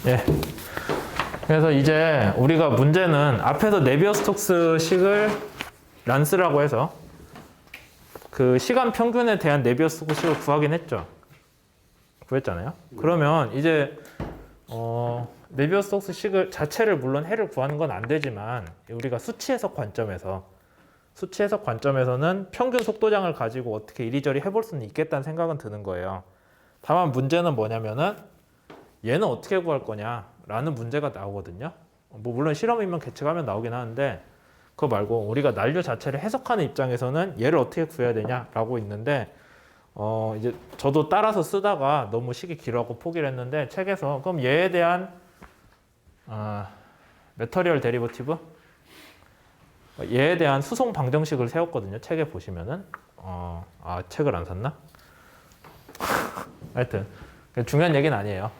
예. 그래서 이제 우리가 문제는 앞에서 네비어-스톡스 식을 란스라고 해서 그 시간 평균에 대한 네비어-스톡스 식을 구하긴 했죠. 구했잖아요. 그러면 이제 네비어-스톡스 식을 자체를 물론 해를 구하는 건 안 되지만 우리가 수치 해석 관점에서는 평균 속도장을 가지고 어떻게 이리저리 해볼 수는 있겠다는 생각은 드는 거예요. 다만 문제는 뭐냐면은 얘는 어떻게 구할 거냐라는 문제가 나오거든요. 뭐 물론 실험이면 계측하면 나오긴 하는데 그거 말고 우리가 난류 자체를 해석하는 입장에서는 얘를 어떻게 구해야 되냐라고 있는데 이제 저도 따라서 쓰다가 너무 식이 길어갖고 포기를 했는데 책에서 그럼 얘에 대한 메터리얼 데리버티브 얘에 대한 수송 방정식을 세웠거든요. 책에 보시면은 책을 안 샀나? 하여튼 중요한 얘기는 아니에요.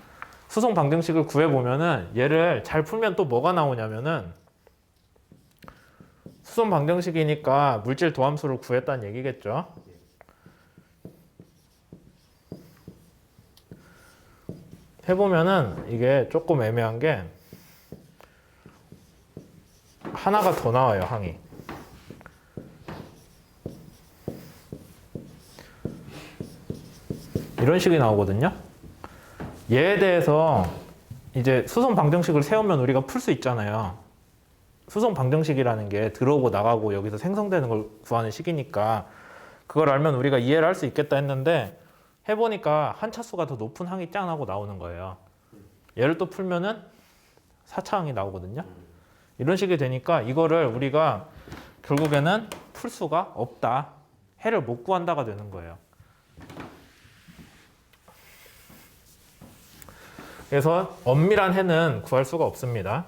수송 방정식을 구해보면은 얘를 잘 풀면 또 뭐가 나오냐면은 수송 방정식이니까 물질 도함수를 구했다는 얘기겠죠. 해보면은 이게 조금 애매한 게 하나가 더 나와요, 항이. 이런 식이 나오거든요. 얘에 대해서 이제 수송 방정식을 세우면 우리가 풀 수 있잖아요. 수송 방정식이라는 게 들어오고 나가고 여기서 생성되는 걸 구하는 식이니까 그걸 알면 우리가 이해를 할 수 있겠다 했는데 해보니까 한 차수가 더 높은 항이 짱 하고 나오는 거예요. 얘를 또 풀면은 4차 항이 나오거든요. 이런 식이 되니까 이거를 우리가 결국에는 풀 수가 없다. 해를 못 구한다가 되는 거예요. 그래서 엄밀한 해는 구할 수가 없습니다.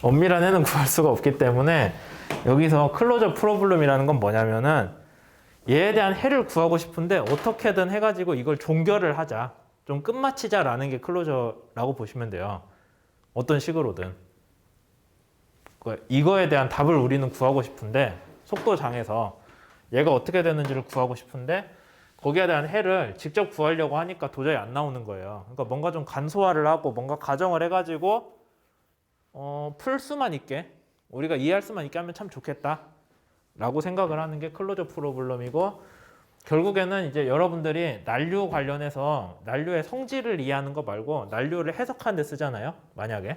엄밀한 해는 구할 수가 없기 때문에 여기서 클로저 프로블럼이라는 건 뭐냐면은 얘에 대한 해를 구하고 싶은데 어떻게든 해가지고 이걸 종결을 하자. 좀 끝마치자라는 게 클로저라고 보시면 돼요. 어떤 식으로든. 이거에 대한 답을 우리는 구하고 싶은데 속도장에서 얘가 어떻게 되는지를 구하고 싶은데 거기에 대한 해를 직접 구하려고 하니까 도저히 안 나오는 거예요. 그러니까 뭔가 좀 간소화를 하고 뭔가 가정을 해가지고 풀 수만 있게 우리가 이해할 수만 있게 하면 참 좋겠다 라고 생각을 하는 게 클로저 프로블럼이고 결국에는 이제 여러분들이 난류 관련해서 난류의 성질을 이해하는 거 말고 난류를 해석하는 데 쓰잖아요. 만약에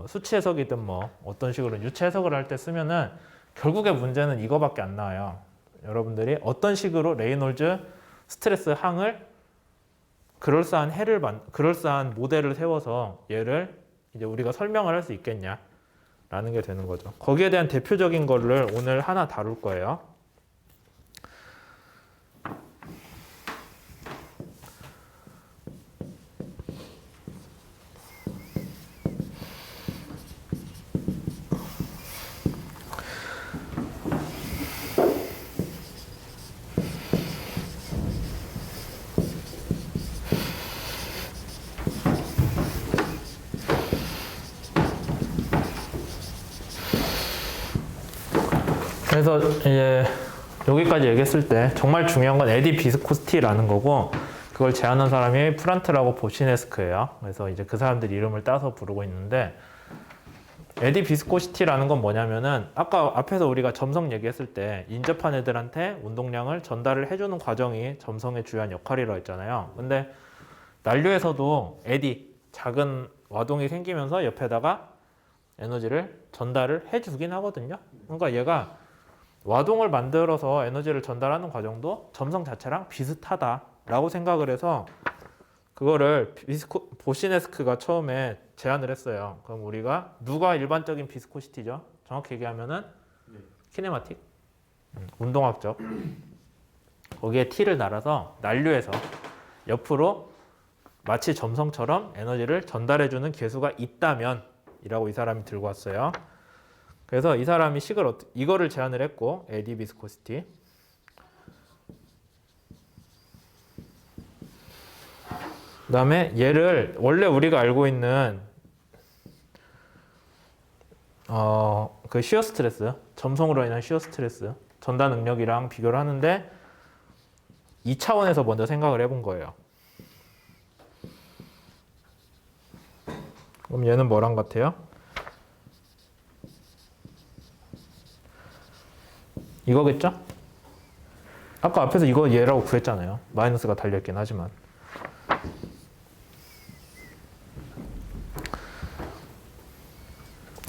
수치 해석이든 뭐 어떤 식으로 유체 해석을 할 때 쓰면은 결국에 문제는 이거밖에 안 나와요. 여러분들이 어떤 식으로 레이놀즈 스트레스 항을 그럴싸한 모델을 세워서 얘를 이제 우리가 설명을 할 수 있겠냐라는 게 되는 거죠. 거기에 대한 대표적인 거를 오늘 하나 다룰 거예요. 그래서 이제 여기까지 얘기했을 때 정말 중요한 건 에디 비스코시티라는 거고 그걸 제안한 사람이 프란트라고 보시네스크예요. 그래서 이제 그 사람들 이름을 따서 부르고 있는데 에디 비스코시티라는 건 뭐냐면은 아까 앞에서 우리가 점성 얘기했을 때 인접한 애들한테 운동량을 전달을 해주는 과정이 점성의 주요한 역할이라고 했잖아요. 근데 난류에서도 에디 작은 와동이 생기면서 옆에다가 에너지를 전달을 해주긴 하거든요. 그러니까 얘가 와동을 만들어서 에너지를 전달하는 과정도 점성 자체랑 비슷하다라고 생각을 해서 그거를 보시네스크가 처음에 제안을 했어요. 그럼 우리가 누가 일반적인 비스코시티죠? 정확히 얘기하면은 키네마틱, 운동학적. 거기에 T를 달아서 난류에서 옆으로 마치 점성처럼 에너지를 전달해주는 계수가 있다면 이라고 이 사람이 들고 왔어요. 그래서 이 사람이 이거를 제안을 했고 에디 비스코시티 그 다음에 얘를 원래 우리가 알고 있는 그 시어 스트레스 점성으로 인한 시어 스트레스 전달 능력이랑 비교를 하는데 2차원에서 먼저 생각을 해본 거예요. 그럼 얘는 뭐랑 같아요? 이거겠죠? 아까 앞에서 이거 얘라고 구했잖아요. 마이너스가 달려있긴 하지만.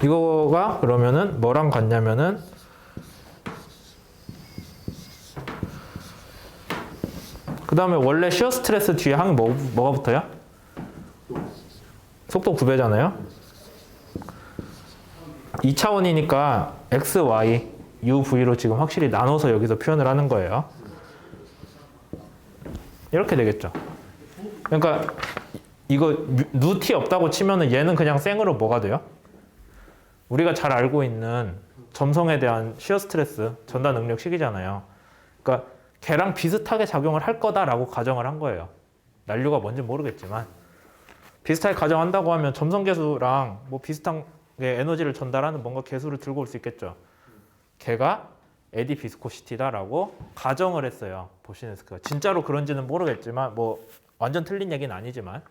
이거가 그러면은 뭐랑 같냐면은 그 다음에 원래 시어 스트레스 뒤에 항이 뭐가 붙어요? 속도 9배잖아요. 2차원이니까 x, y, u, v로 지금 확실히 나눠서 여기서 표현을 하는 거예요. 이렇게 되겠죠. 그러니까 이거 누티 없다고 치면은 얘는 그냥 생으로 뭐가 돼요? 우리가 잘 알고 있는 점성에 대한 시어 스트레스 전달 능력 식이잖아요. 그러니까 걔랑 비슷하게 작용을 할 거다라고 가정을 한 거예요. 난류가 뭔지 모르겠지만 비슷하게 가정한다고 하면 점성 계수랑 뭐 비슷한 에너지를 전달하는 뭔가 계수를 들고 올 수 있겠죠. 걔가 에디 비스코시티다라고 가정을 했어요. 보시네스크가. 진짜로 그런지는 모르겠지만 뭐 완전 틀린 얘기는 아니지만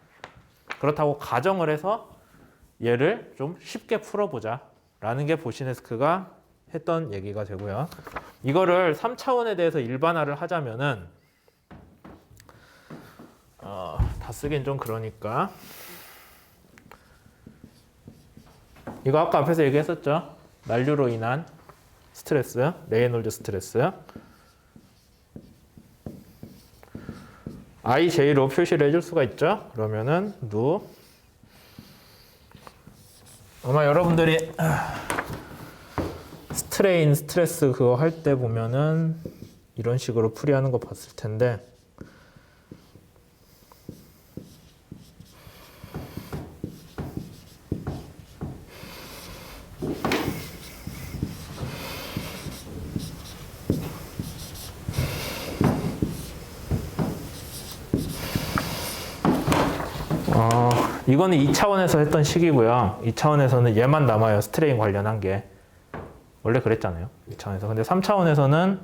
그렇다고 가정을 해서 얘를 좀 쉽게 풀어보자 라는 게 보시네스크가 했던 얘기가 되고요. 이거를 3차원에 대해서 일반화를 하자면은 다 쓰긴 좀 그러니까 이거 아까 앞에서 얘기했었죠. 난류로 인한 스트레스, 레이놀드 스트레스 IJ로 표시를 해줄 수가 있죠. 그러면은 누 아마 여러분들이 스트레인, 스트레스 그거 할 때 보면은 이런 식으로 풀이하는 거 봤을 텐데 이거는 2차원에서 했던 식이고요. 2차원에서는 얘만 남아요. 스트레인 관련한 게. 원래 그랬잖아요. 2차원에서. 근데 3차원에서는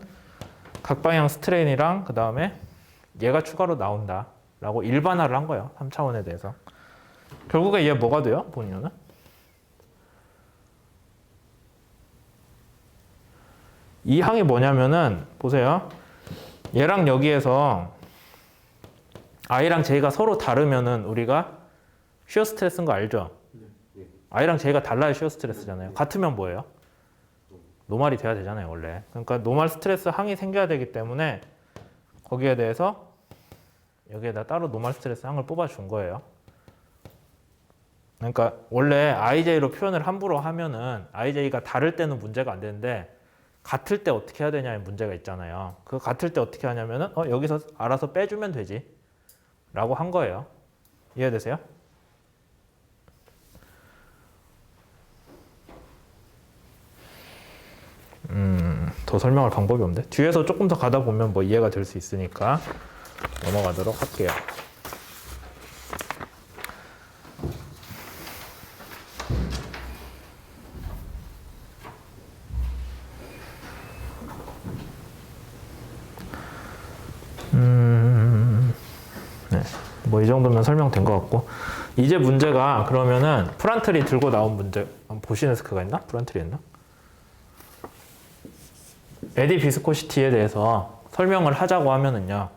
각 방향 스트레인이랑 그 다음에 얘가 추가로 나온다. 라고 일반화를 한 거예요. 3차원에 대해서. 결국에 얘 뭐가 돼요? 보면은? 이 항이 뭐냐면은 보세요. 얘랑 여기에서 I랑 J가 서로 다르면은 우리가 시어 스트레스인 거 알죠? I랑 J가 달라야 시어 스트레스잖아요. 같으면 뭐예요? 노말이 돼야 되잖아요, 원래. 그러니까 노말 스트레스 항이 생겨야 되기 때문에 거기에 대해서 여기에다 따로 노말 스트레스 항을 뽑아준 거예요. 그러니까 원래 IJ로 표현을 함부로 하면은 IJ가 다를 때는 문제가 안 되는데 같을 때 어떻게 해야 되냐는 문제가 있잖아요. 그 같을 때 어떻게 하냐면은 여기서 알아서 빼주면 되지 라고 한 거예요. 이해되세요? 더 설명할 방법이 없는데 뒤에서 조금 더 가다 보면 뭐 이해가 될 수 있으니까 넘어가도록 할게요. 네, 뭐 이 정도면 설명된 것 같고 이제 문제가 그러면은 프란틀이 들고 나온 문제 보시네스크가 있나? 프란틀이 있나? 에디 비스코시티에 대해서 설명을 하자고 하면은요.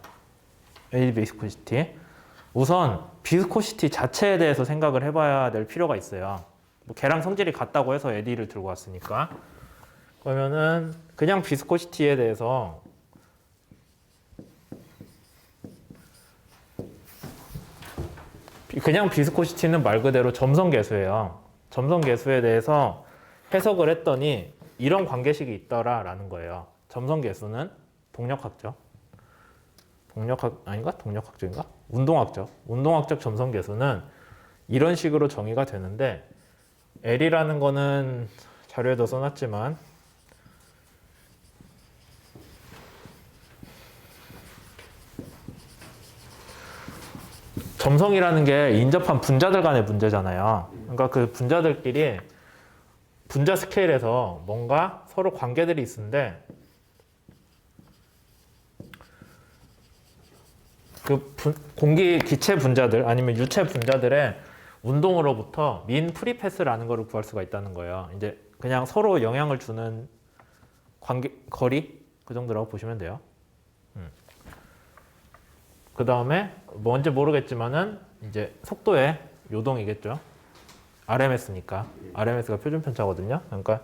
에디 비스코시티. 우선 비스코시티 자체에 대해서 생각을 해봐야 될 필요가 있어요. 뭐 걔랑 성질이 같다고 해서 에디를 들고 왔으니까. 그러면은 그냥 비스코시티에 대해서 그냥 비스코시티는 말 그대로 점성계수예요. 점성계수에 대해서 해석을 했더니 이런 관계식이 있더라라는 거예요. 점성계수는 동력학적. 동력학 아닌가? 동력학적인가? 운동학적. 운동학적 점성계수는 이런 식으로 정의가 되는데 L이라는 거는 자료에도 써놨지만 점성이라는 게 인접한 분자들 간의 문제잖아요. 그러니까 그 분자들끼리 분자 스케일에서 뭔가 서로 관계들이 있는데 공기 기체 분자들 아니면 유체 분자들의 운동으로부터 민 프리패스라는 거를 구할 수가 있다는 거예요. 이제 그냥 서로 영향을 주는 거리 그 정도라고 보시면 돼요. 그 다음에 뭔지 모르겠지만은 이제 속도의 요동이겠죠. RMS니까 RMS가 표준 편차거든요. 그러니까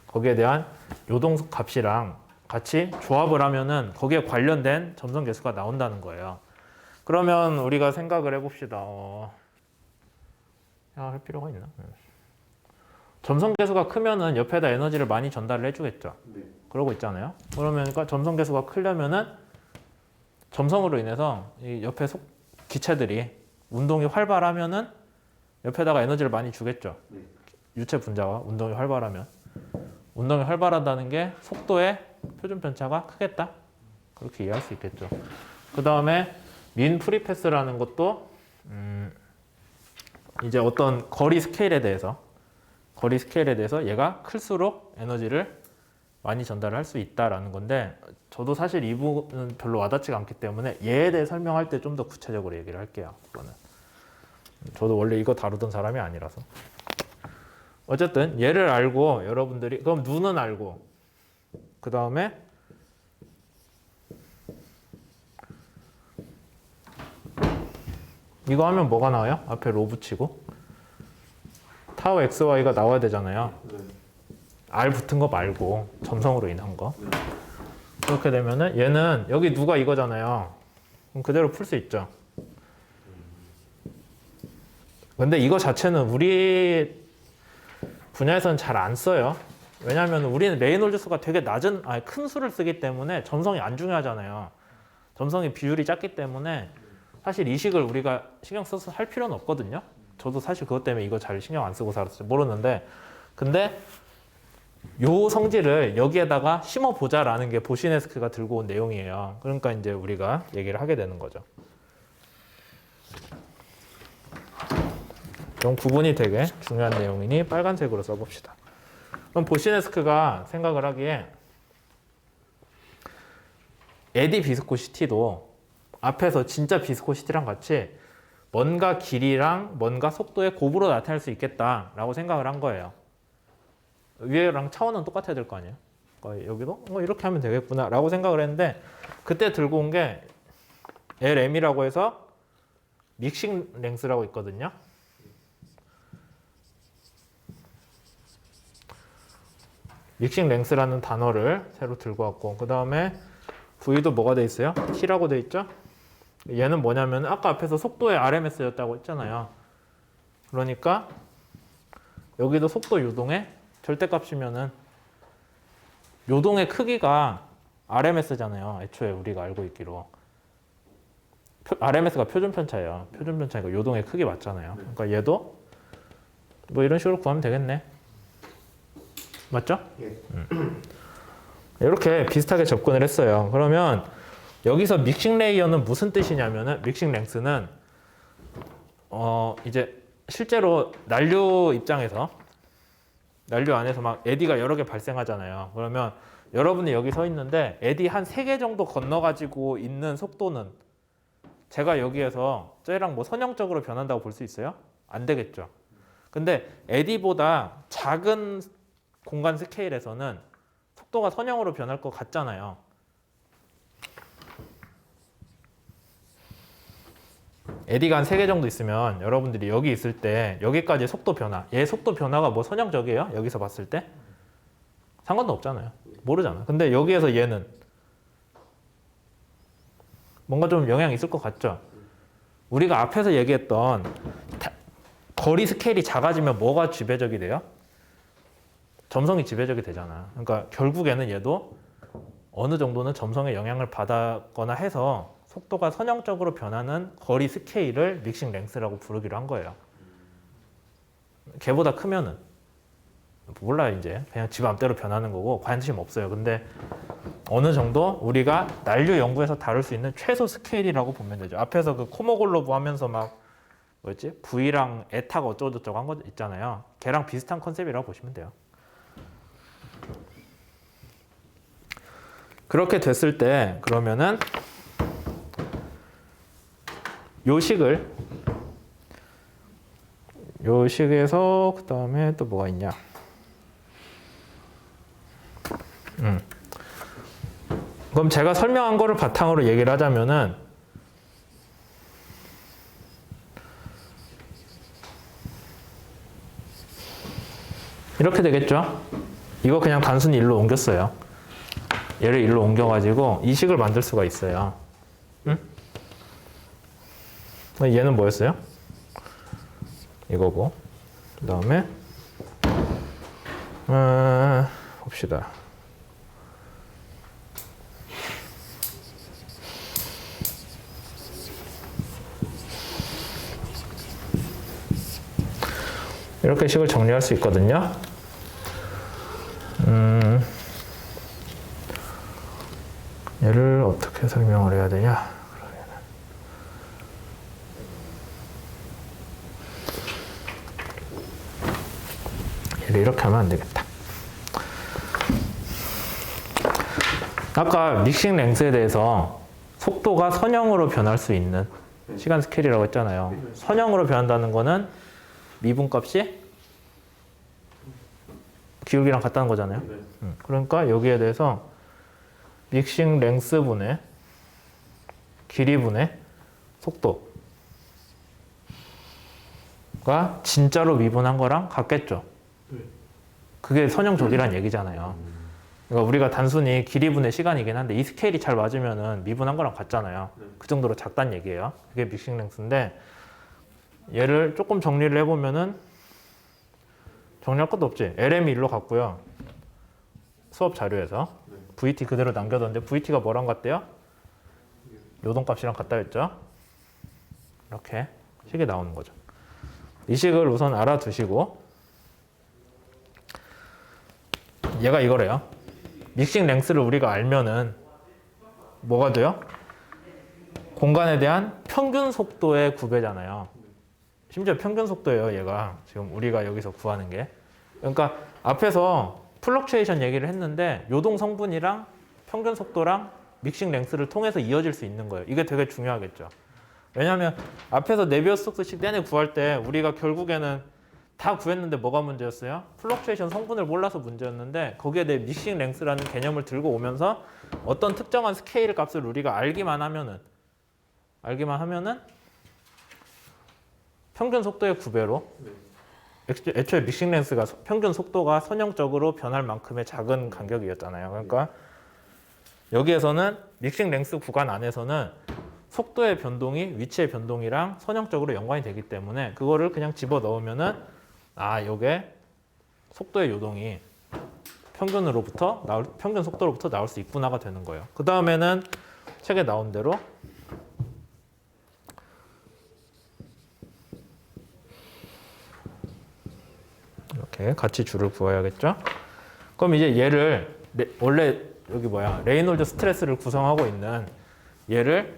거기에 대한 요동 값이랑 같이 조합을 하면은 거기에 관련된 점성 계수가 나온다는 거예요. 그러면 우리가 생각을 해봅시다. 할 필요가 있나? 점성 계수가 크면은 옆에다 에너지를 많이 전달을 해주겠죠. 네. 그러고 있잖아요. 그러면 그러니까 점성 계수가 크려면은 점성으로 인해서 이 옆에 기체들이 운동이 활발하면은 옆에다가 에너지를 많이 주겠죠. 네. 유체 분자가 운동이 활발하면 운동이 활발하다는 게 속도의 표준 편차가 크겠다. 그렇게 이해할 수 있겠죠. 그 다음에 민 프리패스라는 것도 이제 어떤 거리 스케일에 대해서 얘가 클수록 에너지를 많이 전달할 수 있다라는 건데 저도 사실 이 부분은 별로 와닿지가 않기 때문에 얘에 대해 설명할 때 좀 더 구체적으로 얘기를 할게요. 그거는 저도 원래 이거 다루던 사람이 아니라서 어쨌든 얘를 알고 여러분들이 그럼 눈은 알고 그 다음에 이거 하면 뭐가 나와요? 앞에 로 붙이고 타우 XY가 나와야 되잖아요. 네. R 붙은 거 말고 점성으로 인한 거. 그렇게 되면은 얘는 여기 누가 이거잖아요. 그럼 그대로 풀 수 있죠. 근데 이거 자체는 우리 분야에서는 잘 안 써요. 왜냐하면 우리는 레이놀즈 수가 되게 큰 수를 쓰기 때문에 점성이 안 중요하잖아요. 점성의 비율이 작기 때문에 사실 이 식을 우리가 신경 써서 할 필요는 없거든요. 저도 사실 그것 때문에 이거 잘 신경 안 쓰고 살았어요. 모르는데 근데 요 성질을 여기에다가 심어보자라는 게 보시네스크가 들고 온 내용이에요. 그러니까 이제 우리가 얘기를 하게 되는 거죠. 이런 구분이 되게 중요한 내용이니 빨간색으로 써봅시다. 그럼 보시네스크가 생각을 하기에 에디 비스코시티도 앞에서 진짜 비스코시티랑 같이 뭔가 길이랑 뭔가 속도의 곱으로 나타낼 수 있겠다라고 생각을 한 거예요. 위에랑 차원은 똑같아야 될 거 아니에요. 그러니까 여기도 이렇게 하면 되겠구나 라고 생각을 했는데 그때 들고 온 게 LM이라고 해서 믹싱 랭스라고 있거든요. 믹싱 랭스라는 단어를 새로 들고 왔고 그 다음에 V도 뭐가 돼 있어요? T라고 돼 있죠? 얘는 뭐냐면 아까 앞에서 속도의 RMS였다고 했잖아요. 그러니까 여기도 속도 요동의 절대값이면은 요동의 크기가 RMS잖아요. 애초에 우리가 알고 있기로 RMS가 표준 편차예요. 표준 편차니까 요동의 크기 맞잖아요. 그러니까 얘도 뭐 이런 식으로 구하면 되겠네. 맞죠? 예. 이렇게 비슷하게 접근을 했어요. 그러면 여기서 믹싱 레이어는 무슨 뜻이냐면은 믹싱 랭스는 이제 실제로 난류 입장에서 난류 안에서 막 에디가 여러 개 발생하잖아요. 그러면 여러분이 여기 서 있는데 에디 한 3개 정도 건너가지고 있는 속도는 제가 여기에서 쟤랑 뭐 선형적으로 변한다고 볼 수 있어요? 안 되겠죠. 근데 에디보다 작은 공간 스케일에서는 속도가 선형으로 변할 것 같잖아요. 에디가 한 3개 정도 있으면 여러분들이 여기 있을 때 여기까지 속도 변화 얘 속도 변화가 뭐 선형적이에요? 여기서 봤을 때? 상관도 없잖아요. 모르잖아. 근데 여기에서 얘는 뭔가 좀 영향이 있을 것 같죠? 우리가 앞에서 얘기했던 거리 스케일이 작아지면 뭐가 지배적이 돼요? 점성이 지배적이 되잖아. 그러니까 결국에는 얘도 어느 정도는 점성의 영향을 받거나 해서 속도가 선형적으로 변하는 거리 스케일을 믹싱 랭스라고 부르기로 한 거예요. 걔보다 크면은 몰라요. 이제 그냥 지 맘대로 변하는 거고 관심 없어요. 근데 어느 정도 우리가 난류 연구에서 다룰 수 있는 최소 스케일이라고 보면 되죠. 앞에서 그 코모골로브 하면서 막 뭐였지? V랑 에타가 어쩌고저쩌고 한 거 있잖아요. 걔랑 비슷한 컨셉이라고 보시면 돼요. 그렇게 됐을 때 그러면은 요 식에서 그 다음에 또 뭐가 있냐? 그럼 제가 설명한 거를 바탕으로 얘기를 하자면은 이렇게 되겠죠? 이거 그냥 단순히 일로 옮겼어요. 얘를 일로 옮겨가지고 이 식을 만들 수가 있어요. 응? 얘는 뭐였어요? 이거고. 그 다음에 봅시다. 이렇게 식을 정리할 수 있거든요. 얘를 어떻게 설명을 해야 되냐? 얘를 이렇게 하면 안 되겠다. 아까 믹싱 랭스에 대해서 속도가 선형으로 변할 수 있는 시간 스케일이라고 했잖아요. 선형으로 변한다는 거는 미분값이 기울기랑 같다는 거잖아요. 그러니까 여기에 대해서 믹싱 랭스분의 길이분의 속도가 진짜로 미분한 거랑 같겠죠. 그게 선형적이란 얘기잖아요. 그러니까 우리가 단순히 길이분의 시간이긴 한데 이 스케일이 잘 맞으면은 미분한 거랑 같잖아요. 그 정도로 작다는 얘기예요. 그게 믹싱 랭스인데 얘를 조금 정리를 해보면은 정리할 것도 없지. LM이 일로 갔고요. 수업 자료에서 VT 그대로 남겨뒀는데 VT가 뭐랑 같대요? 요동값이랑 같다 했죠. 이렇게 식이 나오는 거죠. 이 식을 우선 알아두시고 얘가 이거래요. 믹싱 랭스를 우리가 알면은 뭐가 돼요? 공간에 대한 평균 속도의 구배잖아요. 심지어 평균 속도예요, 얘가. 지금 우리가 여기서 구하는 게. 그러니까 앞에서 플럭추에이션 얘기를 했는데 요동 성분이랑 평균 속도랑 믹싱 랭스를 통해서 이어질 수 있는 거예요. 이게 되게 중요하겠죠. 왜냐하면 앞에서 네비우스 스톡스식 떼내 구할 때 우리가 결국에는 다 구했는데 뭐가 문제였어요? 플럭추에이션 성분을 몰라서 문제였는데 거기에 대해 믹싱 랭스라는 개념을 들고 오면서 어떤 특정한 스케일 값을 우리가 알기만 하면은 평균 속도의 9배로 애초에 믹싱 랭스가 평균 속도가 선형적으로 변할 만큼의 작은 간격이었잖아요. 그러니까 여기에서는 믹싱 랭스 구간 안에서는 속도의 변동이 위치의 변동이랑 선형적으로 연관이 되기 때문에 그거를 그냥 집어 넣으면은 요게 속도의 요동이 평균 속도로부터 나올 수 있구나가 되는 거예요. 그 다음에는 책에 나온 대로 이렇게 같이 줄을 그어야겠죠? 그럼 이제 얘를 원래 여기 레이놀드 스트레스를 구성하고 있는 얘를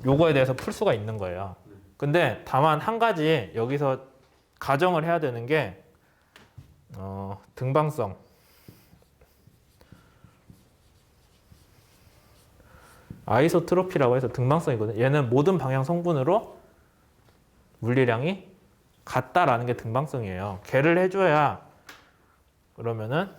요거에 대해서 풀 수가 있는 거예요. 근데 다만 한 가지 여기서 가정을 해야 되는 게 등방성. 아이소트로피라고 해서 등방성이거든요. 얘는 모든 방향 성분으로 물리량이 같다라는 게 등방성이에요. 걔를 해줘야 그러면은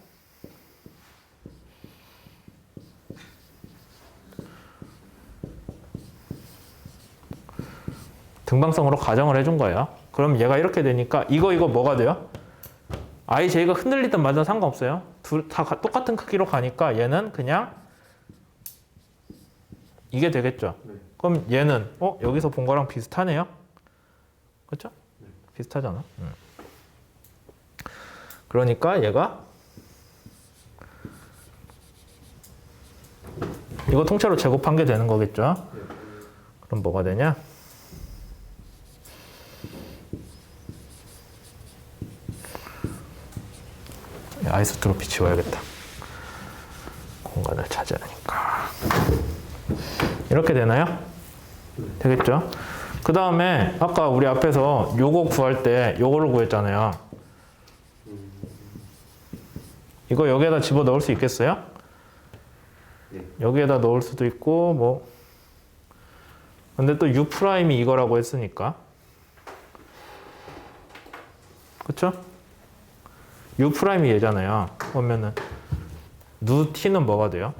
등방성으로 가정을 해준 거예요. 그럼 얘가 이렇게 되니까 이거 뭐가 돼요? IJ가 흔들리든 말든 상관없어요. 둘 다 똑같은 크기로 가니까 얘는 그냥 이게 되겠죠. 그럼 얘는 여기서 본 거랑 비슷하네요. 그렇죠? 비슷하잖아. 그러니까 얘가 이거 통째로 제곱한 게 되는 거겠죠. 그럼 뭐가 되냐? 아이소트로피 지워야겠다. 공간을 차지하니까. 이렇게 되나요? 되겠죠? 그 다음에 아까 우리 앞에서 요거 구할 때 요거를 구했잖아요. 이거 여기에다 집어 넣을 수 있겠어요? 여기에다 넣을 수도 있고 근데 또 U 프라임이 이거라고 했으니까. 그쵸? U 프라임이 얘잖아요. 그러면은 누 T는 뭐가 돼요?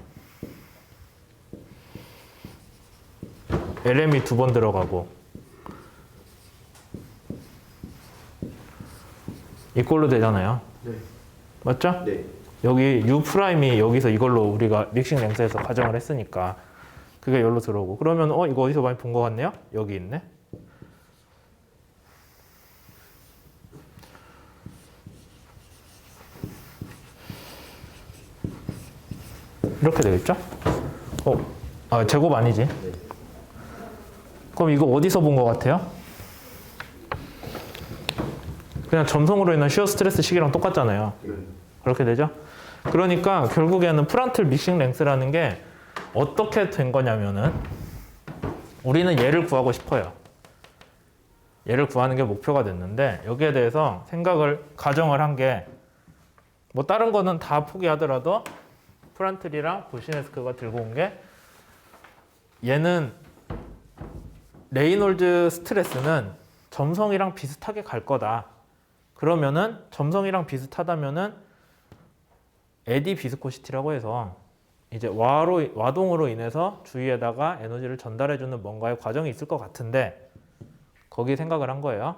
LM이 2번 들어가고 이꼴로 되잖아요. 네. 맞죠? 네. 여기 U 프라임이 여기서 이걸로 우리가 믹싱 랭스에서 가정을 했으니까 그게 여기로 들어오고 그러면 이거 어디서 많이 본 것 같네요? 여기 있네. 이렇게 되겠죠? 제곱 아니지? 네. 그럼 이거 어디서 본 것 같아요? 그냥 점성으로 인한 시어 스트레스 식이랑 똑같잖아요. 네. 그렇게 되죠? 그러니까 결국에는 프란틀 믹싱 랭스라는 게 어떻게 된 거냐면은 우리는 얘를 구하고 싶어요. 얘를 구하는 게 목표가 됐는데 여기에 대해서 가정을 한 게 뭐 다른 거는 다 포기하더라도 프란틀이랑 보시네스크가 들고 온 게 얘는 레이놀즈 스트레스는 점성이랑 비슷하게 갈 거다. 그러면은 점성이랑 비슷하다면은 에디 비스코시티라고 해서 이제 와동으로 인해서 주위에다가 에너지를 전달해주는 뭔가의 과정이 있을 것 같은데 거기 생각을 한 거예요.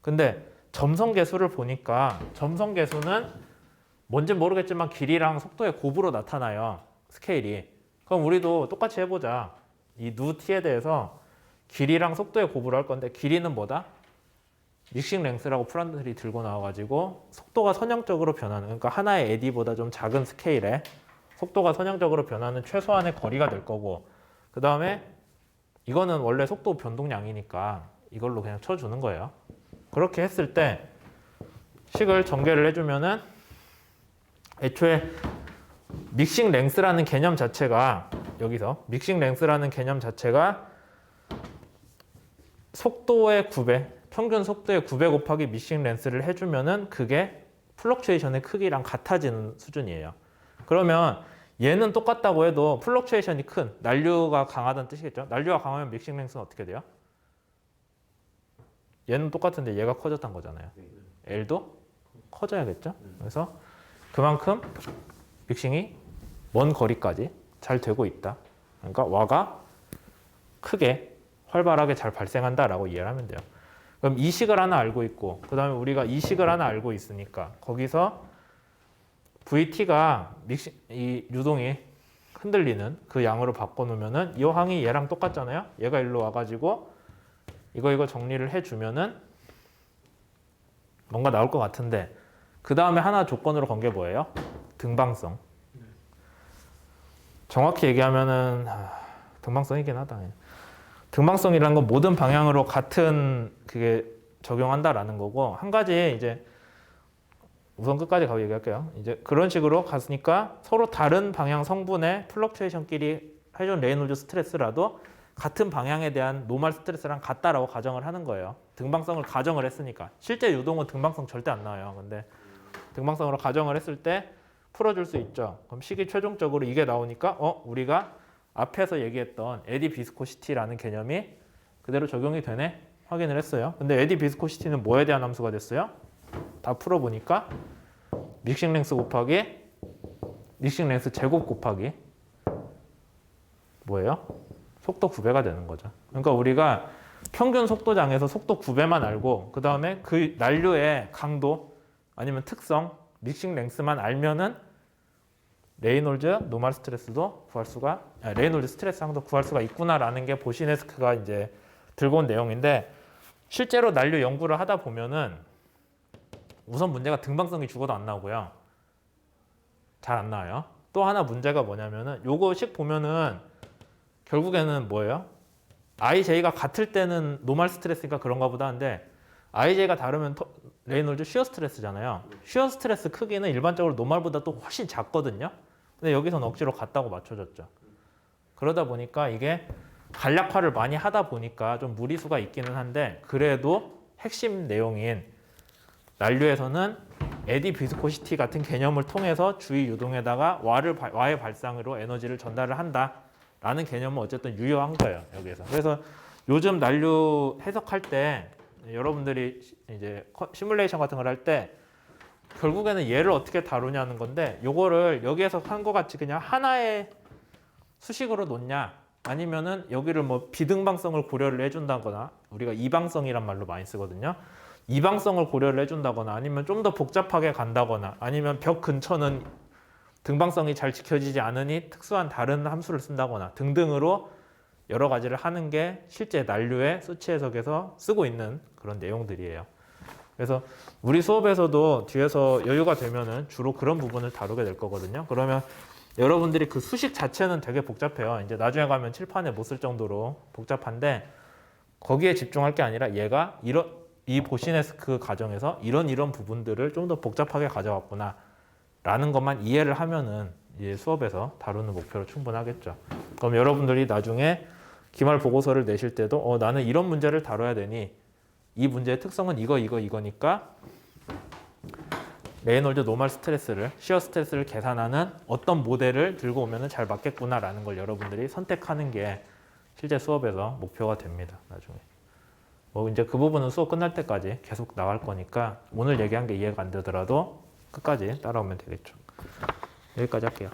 근데 점성 계수를 보니까 점성 계수는 뭔지 모르겠지만 길이랑 속도의 곱으로 나타나요. 스케일이. 그럼 우리도 똑같이 해보자. 이 누 t에 대해서 길이랑 속도의 곱으로 할 건데 길이는 뭐다? 믹싱 랭스라고 프란틀이 들고 나와가지고 속도가 선형적으로 변하는 그러니까 하나의 에디보다 좀 작은 스케일에 속도가 선형적으로 변하는 최소한의 거리가 될 거고 그 다음에 이거는 원래 속도 변동량이니까 이걸로 그냥 쳐주는 거예요. 그렇게 했을 때 식을 전개를 해주면은 애초에 믹싱 랭스라는 개념 자체가 여기서 믹싱 랭스라는 개념 자체가 속도의 9배, 평균 속도의 9배 곱하기 믹싱 랭스를 해주면은 그게 플럭추에이션의 크기랑 같아지는 수준이에요. 그러면 얘는 똑같다고 해도 플럭추에이션이 큰, 난류가 강하다는 뜻이겠죠? 난류가 강하면 믹싱 랭스는 어떻게 돼요? 얘는 똑같은데 얘가 커졌다는 거잖아요. L도 커져야겠죠? 그래서 그만큼 믹싱이 먼 거리까지 잘 되고 있다. 그러니까 와가 크게 활발하게 잘 발생한다라고 이해를 하면 돼요. 그럼 이 식을 하나 알고 있고 그 다음에 우리가 이 식을 하나 알고 있으니까 거기서 VT가 이 유동이 흔들리는 그 양으로 바꿔놓으면은 이 항이 얘랑 똑같잖아요. 얘가 일로 와가지고 이거 정리를 해주면은 뭔가 나올 것 같은데 그 다음에 하나 조건으로 건 게 뭐예요? 등방성. 정확히 얘기하면은 등방성이긴 하다. 등방성이라는 건 모든 방향으로 같은 그게 적용한다라는 거고 한 가지 이제 우선 끝까지 가고 얘기할게요. 이제 그런 식으로 갔으니까 서로 다른 방향 성분의 플럭추에이션끼리 해준 레이놀즈 스트레스라도 같은 방향에 대한 노멀 스트레스랑 같다라고 가정을 하는 거예요. 등방성을 가정을 했으니까. 실제 유동은 등방성 절대 안 나와요. 근데 등방성으로 가정을 했을 때 풀어줄 수 있죠. 그럼 식이 최종적으로 이게 나오니까 우리가 앞에서 얘기했던 에디 비스코시티라는 개념이 그대로 적용이 되네? 확인을 했어요. 근데 에디 비스코시티는 뭐에 대한 함수가 됐어요? 다 풀어보니까 믹싱 랭스 곱하기 믹싱 랭스 제곱 곱하기 뭐예요? 속도 9배가 되는 거죠. 그러니까 우리가 평균 속도장에서 속도 9배만 알고 그 다음에 그 난류의 강도 아니면 특성, 믹싱 랭스만 알면은 레이놀즈 노멀 스트레스도 구할 수가 레이놀즈 스트레스 항도 구할 수가 있구나라는 게 보시네스크가 이제 들고 온 내용인데 실제로 난류 연구를 하다 보면은 우선 문제가 등방성이 죽어도 안 나오고요. 잘 안 나와요. 또 하나 문제가 뭐냐면은 요거 식 보면은 결국에는 뭐예요? IJ가 같을 때는 노멀 스트레스니까 그런가 보다 한데 IJ가 다르면 레이놀즈 쉬어 스트레스잖아요. 쉬어 스트레스 크기는 일반적으로 노멀보다 또 훨씬 작거든요. 근데 여기서는 억지로 같다고 맞춰줬죠. 그러다 보니까 이게 간략화를 많이 하다 보니까 좀 무리수가 있기는 한데 그래도 핵심 내용인 난류에서는 에디 비스코시티 같은 개념을 통해서 주위 유동에다가 와의 발상으로 에너지를 전달을 한다라는 개념은 어쨌든 유효한 거예요. 여기에서. 그래서 요즘 난류 해석할 때 여러분들이 이제 시뮬레이션 같은 걸 할 때 결국에는 얘를 어떻게 다루냐는 건데 요거를 여기에서 한 거 같이 그냥 하나의 수식으로 놓냐 아니면은 여기를 뭐 비등방성을 고려를 해준다거나 우리가 이방성이란 말로 많이 쓰거든요. 이방성을 고려를 해준다거나 아니면 좀 더 복잡하게 간다거나 아니면 벽 근처는 등방성이 잘 지켜지지 않으니 특수한 다른 함수를 쓴다거나 등등으로 여러 가지를 하는 게 실제 난류의 수치 해석에서 쓰고 있는 그런 내용들이에요. 그래서 우리 수업에서도 뒤에서 여유가 되면은 주로 그런 부분을 다루게 될 거거든요. 그러면 여러분들이 그 수식 자체는 되게 복잡해요. 이제 나중에 가면 칠판에 못 쓸 정도로 복잡한데 거기에 집중할 게 아니라 얘가 이 보시네스크 과정에서 이런 부분들을 좀 더 복잡하게 가져왔구나 라는 것만 이해를 하면은 이제 수업에서 다루는 목표로 충분하겠죠. 그럼 여러분들이 나중에 기말 보고서를 내실 때도 나는 이런 문제를 다뤄야 되니 이 문제의 특성은 이거니까 레이놀드 노멀 스트레스를 시어 스트레스를 계산하는 어떤 모델을 들고 오면 잘 맞겠구나라는 걸 여러분들이 선택하는 게 실제 수업에서 목표가 됩니다. 나중에 뭐 이제 그 부분은 수업 끝날 때까지 계속 나갈 거니까 오늘 얘기한 게 이해가 안 되더라도 끝까지 따라오면 되겠죠. 여기까지 할게요.